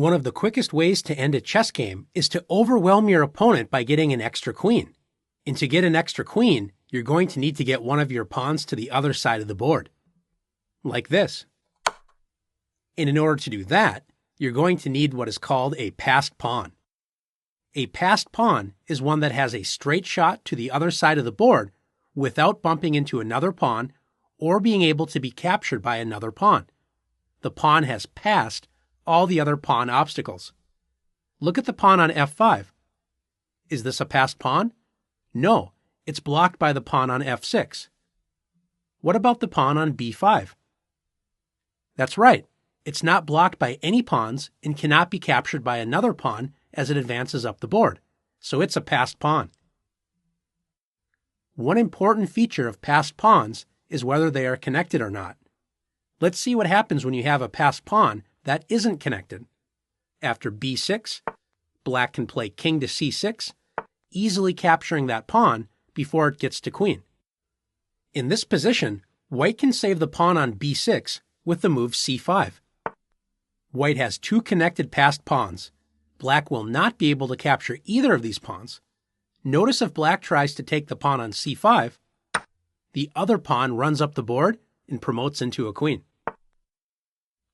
One of the quickest ways to end a chess game is to overwhelm your opponent by getting an extra queen. And to get an extra queen, you're going to need to get one of your pawns to the other side of the board. Like this. And in order to do that, you're going to need what is called a passed pawn. A passed pawn is one that has a straight shot to the other side of the board without bumping into another pawn or being able to be captured by another pawn. The pawn has passed all the other pawn obstacles. Look at the pawn on f5. Is this a passed pawn? No, it's blocked by the pawn on f6. What about the pawn on b5? That's right, it's not blocked by any pawns and cannot be captured by another pawn as it advances up the board, so it's a passed pawn. One important feature of passed pawns is whether they are connected or not. Let's see what happens when you have a passed pawn that isn't connected. After b6, black can play king to c6, easily capturing that pawn before it gets to queen. In this position, white can save the pawn on b6 with the move c5. White has two connected passed pawns. Black will not be able to capture either of these pawns. Notice if black tries to take the pawn on c5, the other pawn runs up the board and promotes into a queen.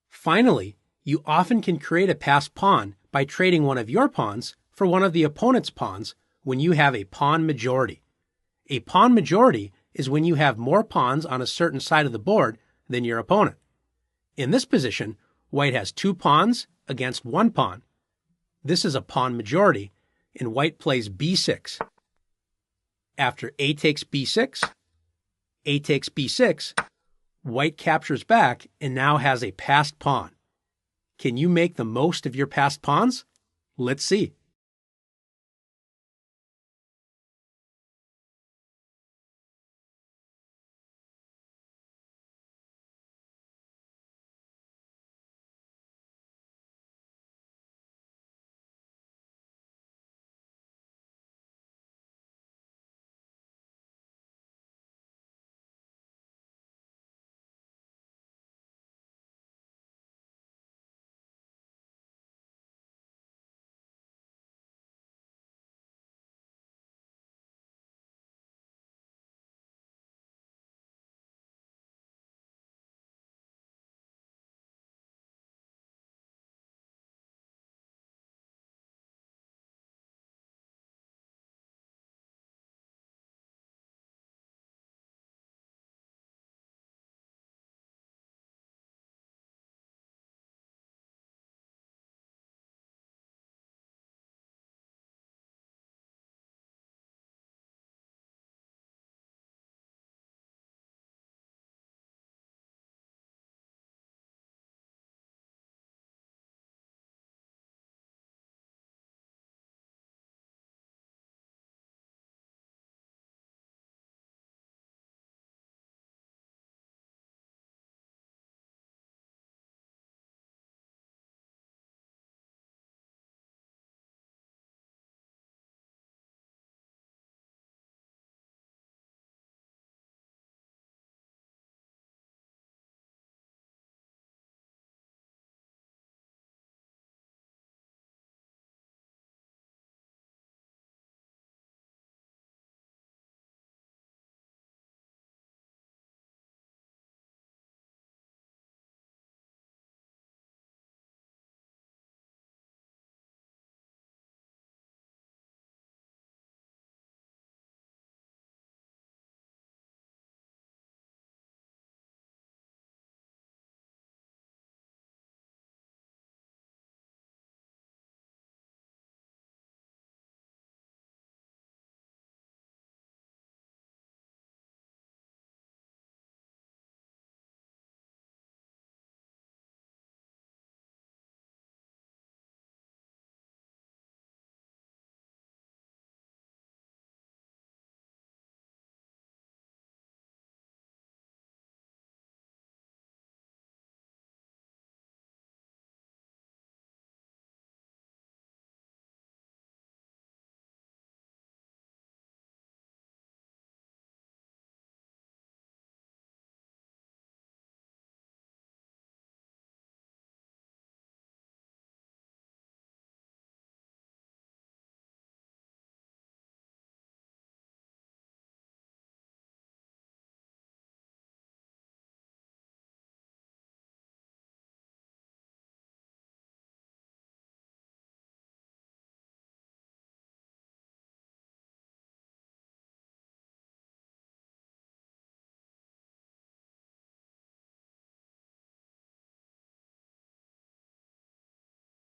Finally, you often can create a passed pawn by trading one of your pawns for one of the opponent's pawns when you have a pawn majority. A pawn majority is when you have more pawns on a certain side of the board than your opponent. In this position, white has two pawns against one pawn. This is a pawn majority, and white plays b6. After a takes b6, a takes b6, white captures back and now has a passed pawn. Can you make the most of your passed pawns? Let's see.